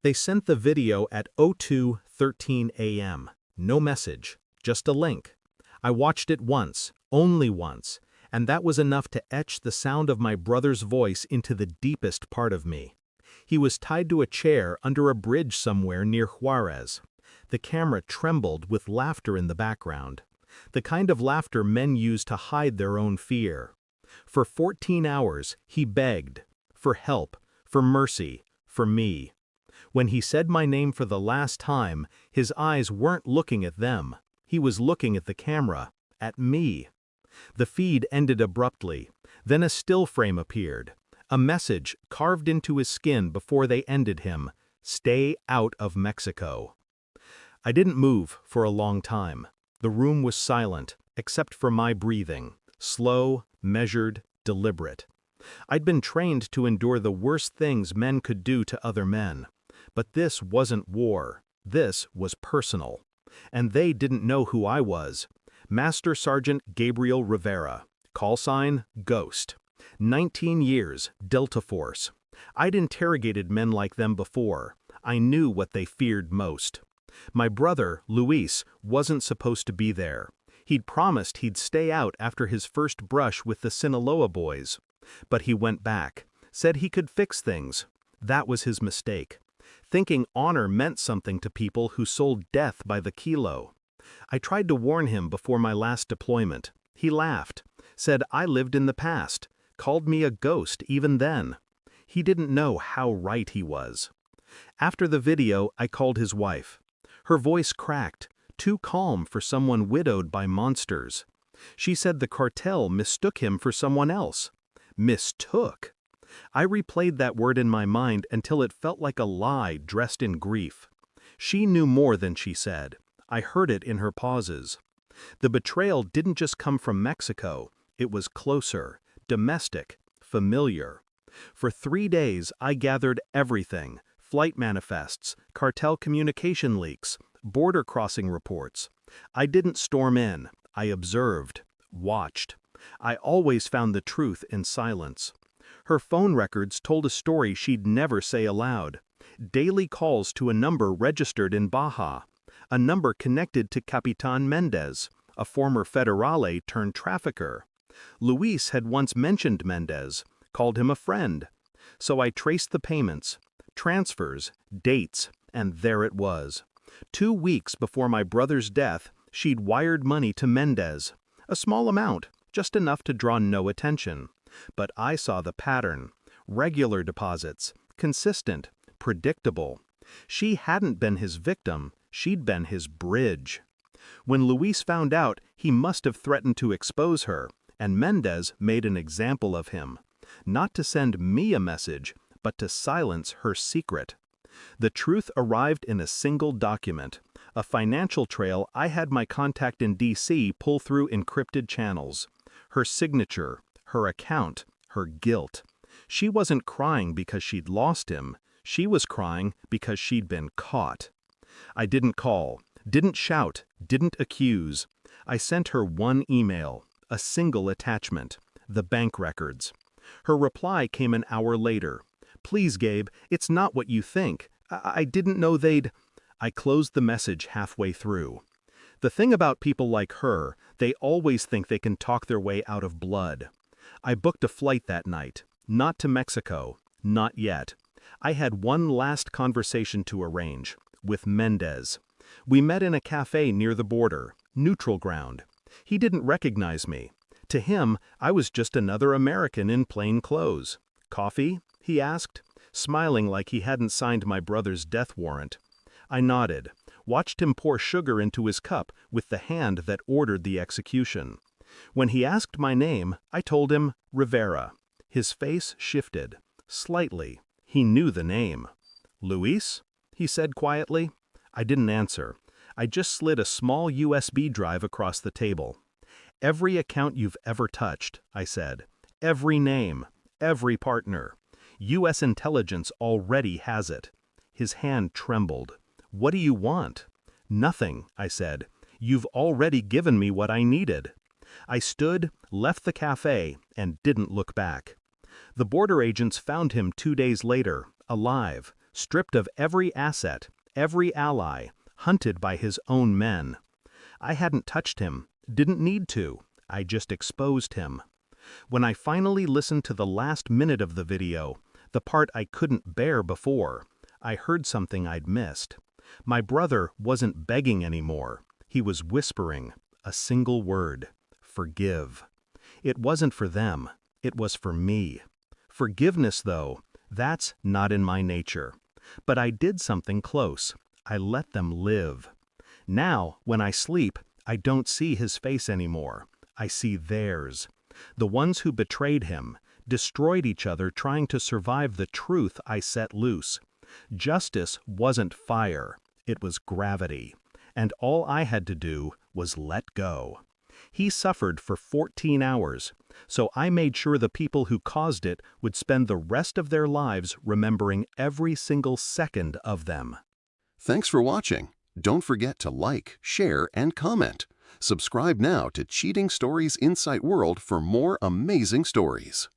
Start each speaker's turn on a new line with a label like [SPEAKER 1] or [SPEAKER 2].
[SPEAKER 1] They sent the video at 02:13 a.m. No message, just a link. I watched it once, only once, and that was enough to etch the sound of my brother's voice into the deepest part of me. He was tied to a chair under a bridge somewhere near Juarez. The camera trembled with laughter in the background. The kind of laughter men use to hide their own fear. For 14 hours, he begged. For help, for mercy, for me. When he said my name for the last time, his eyes weren't looking at them. He was looking at the camera, at me. The feed ended abruptly. Then a still frame appeared. A message carved into his skin before they ended him: "Stay out of Mexico." I didn't move for a long time. The room was silent, except for my breathing, slow, measured, deliberate. I'd been trained to endure the worst things men could do to other men. But this wasn't war. This was personal. And they didn't know who I was. Master Sergeant Gabriel Rivera. Call sign, Ghost. 19 years, Delta Force. I'd interrogated men like them before. I knew what they feared most. My brother, Luis, wasn't supposed to be there. He'd promised he'd stay out after his first brush with the Sinaloa boys. But he went back, said he could fix things. That was his mistake. Thinking honor meant something to people who sold death by the kilo. I tried to warn him before my last deployment. He laughed, said I lived in the past, called me a ghost even then. He didn't know how right he was. After the video, I called his wife. Her voice cracked, too calm for someone widowed by monsters. She said the cartel mistook him for someone else. Mistook? I replayed that word in my mind until it felt like a lie dressed in grief. She knew more than she said. I heard it in her pauses. The betrayal didn't just come from Mexico. It was closer, domestic, familiar. For 3 days, I gathered everything: flight manifests, cartel communication leaks, border crossing reports. I didn't storm in. I observed, watched. I always found the truth in silence. Her phone records told a story she'd never say aloud. Daily calls to a number registered in Baja. A number connected to Capitan Mendez, a former federale turned trafficker. Luis had once mentioned Mendez, called him a friend. So I traced the payments, transfers, dates, and there it was. 2 weeks before my brother's death, she'd wired money to Mendez. A small amount, just enough to draw no attention. But I saw the pattern. Regular deposits, consistent, predictable. She hadn't been his victim, she'd been his bridge. When Luis found out, he must have threatened to expose her, and Mendez made an example of him. Not to send me a message, but to silence her secret. The truth arrived in a single document, a financial trail I had my contact in D.C. pull through encrypted channels. Her signature, her account, her guilt. She wasn't crying because she'd lost him. She was crying because she'd been caught. I didn't call, didn't shout, didn't accuse. I sent her one email, a single attachment, the bank records. Her reply came an hour later. "Please, Gabe, it's not what you think. I didn't know they'd—" I closed the message halfway through. The thing about people like her, they always think they can talk their way out of blood. I booked a flight that night. Not to Mexico. Not yet. I had one last conversation to arrange, with Mendez. We met in a cafe near the border, neutral ground. He didn't recognize me. To him, I was just another American in plain clothes. "Coffee?" he asked, smiling like he hadn't signed my brother's death warrant. I nodded, watched him pour sugar into his cup with the hand that ordered the execution. When he asked my name, I told him Rivera. His face shifted. Slightly. He knew the name. "Luis?" he said quietly. I didn't answer. I just slid a small USB drive across the table. "Every account you've ever touched," I said. "Every name. Every partner. U.S. intelligence already has it." His hand trembled. "What do you want?" "Nothing," I said. "You've already given me what I needed." I stood, left the cafe, and didn't look back. The border agents found him 2 days later, alive, stripped of every asset, every ally, hunted by his own men. I hadn't touched him, didn't need to, I just exposed him. When I finally listened to the last minute of the video, the part I couldn't bear before, I heard something I'd missed. My brother wasn't begging anymore. He was whispering a single word: forgive. It wasn't for them, it was for me. Forgiveness, though, that's not in my nature. But I did something close. I let them live. Now, when I sleep, I don't see his face anymore. I see theirs. The ones who betrayed him, destroyed each other trying to survive the truth I set loose. Justice wasn't fire, it was gravity. And all I had to do was let go. He suffered for 14 hours, so I made sure the people who caused it would spend the rest of their lives remembering every single second of them.
[SPEAKER 2] Thanks for watching. Don't forget to like, share, and comment. Subscribe now to Cheating Stories Insight World for more amazing stories.